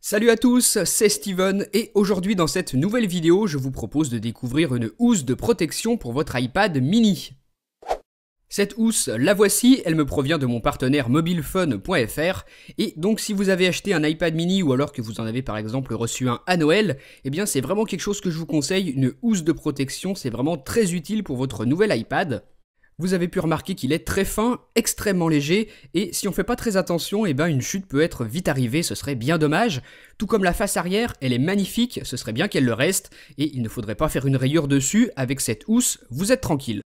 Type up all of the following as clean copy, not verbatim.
Salut à tous, c'est Steven et aujourd'hui dans cette nouvelle vidéo, je vous propose de découvrir une housse de protection pour votre iPad mini. Cette housse, la voici, elle me provient de mon partenaire mobilefun.fr et donc si vous avez acheté un iPad mini ou alors que vous en avez par exemple reçu un à Noël, eh bien c'est vraiment quelque chose que je vous conseille, une housse de protection, c'est vraiment très utile pour votre nouvel iPad. Vous avez pu remarquer qu'il est très fin, extrêmement léger, et si on fait pas très attention, eh ben une chute peut être vite arrivée, ce serait bien dommage. Tout comme la face arrière, elle est magnifique, ce serait bien qu'elle le reste, et il ne faudrait pas faire une rayure dessus, avec cette housse, vous êtes tranquille.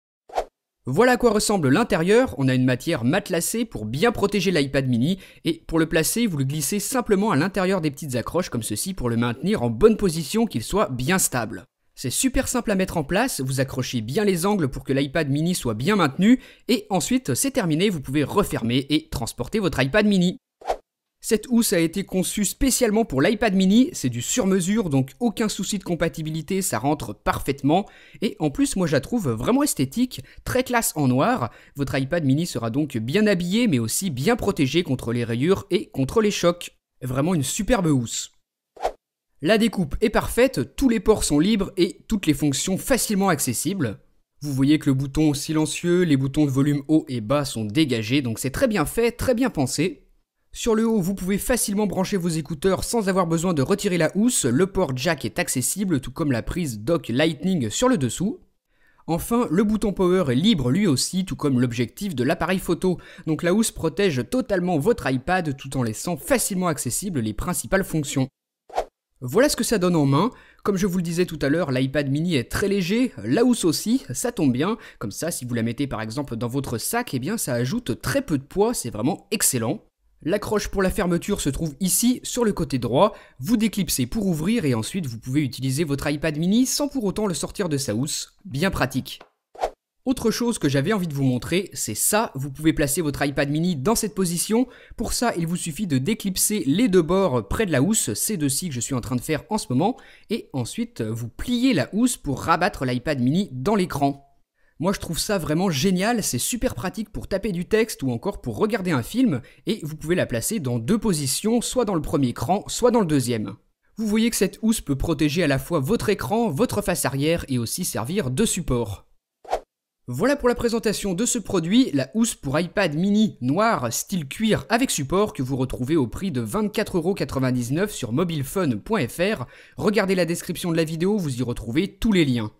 Voilà à quoi ressemble l'intérieur, on a une matière matelassée pour bien protéger l'iPad mini, et pour le placer, vous le glissez simplement à l'intérieur des petites accroches comme ceci pour le maintenir en bonne position, qu'il soit bien stable. C'est super simple à mettre en place, vous accrochez bien les angles pour que l'iPad mini soit bien maintenu, et ensuite c'est terminé, vous pouvez refermer et transporter votre iPad mini. Cette housse a été conçue spécialement pour l'iPad mini, c'est du sur-mesure donc aucun souci de compatibilité, ça rentre parfaitement, et en plus moi je la trouve vraiment esthétique, très classe en noir, votre iPad mini sera donc bien habillé mais aussi bien protégé contre les rayures et contre les chocs. Vraiment une superbe housse. La découpe est parfaite, tous les ports sont libres et toutes les fonctions facilement accessibles. Vous voyez que le bouton silencieux, les boutons de volume haut et bas sont dégagés, donc c'est très bien fait, très bien pensé. Sur le haut, vous pouvez facilement brancher vos écouteurs sans avoir besoin de retirer la housse, le port jack est accessible, tout comme la prise dock Lightning sur le dessous. Enfin, le bouton power est libre lui aussi, tout comme l'objectif de l'appareil photo, donc la housse protège totalement votre iPad tout en laissant facilement accessibles les principales fonctions. Voilà ce que ça donne en main. Comme je vous le disais tout à l'heure, l'iPad mini est très léger, la housse aussi, ça tombe bien. Comme ça, si vous la mettez par exemple dans votre sac, eh bien ça ajoute très peu de poids, c'est vraiment excellent. L'accroche pour la fermeture se trouve ici, sur le côté droit. Vous déclipsez pour ouvrir et ensuite vous pouvez utiliser votre iPad mini sans pour autant le sortir de sa housse. Bien pratique. Autre chose que j'avais envie de vous montrer, c'est ça, vous pouvez placer votre iPad mini dans cette position. Pour ça, il vous suffit de déclipser les deux bords près de la housse, c'est de ci que je suis en train de faire en ce moment, et ensuite vous pliez la housse pour rabattre l'iPad mini dans l'écran. Moi je trouve ça vraiment génial, c'est super pratique pour taper du texte ou encore pour regarder un film, et vous pouvez la placer dans deux positions, soit dans le premier écran, soit dans le deuxième. Vous voyez que cette housse peut protéger à la fois votre écran, votre face arrière et aussi servir de support. Voilà pour la présentation de ce produit, la housse pour iPad mini noir style cuir avec support que vous retrouvez au prix de 24,99 € sur mobilefun.fr. Regardez la description de la vidéo, vous y retrouvez tous les liens.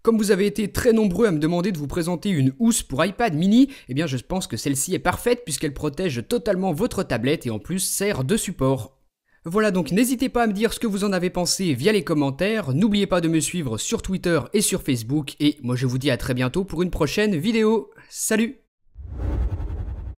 Comme vous avez été très nombreux à me demander de vous présenter une housse pour iPad mini, eh bien je pense que celle-ci est parfaite puisqu'elle protège totalement votre tablette et en plus sert de support. Voilà donc n'hésitez pas à me dire ce que vous en avez pensé via les commentaires, n'oubliez pas de me suivre sur Twitter et sur Facebook et moi je vous dis à très bientôt pour une prochaine vidéo. Salut!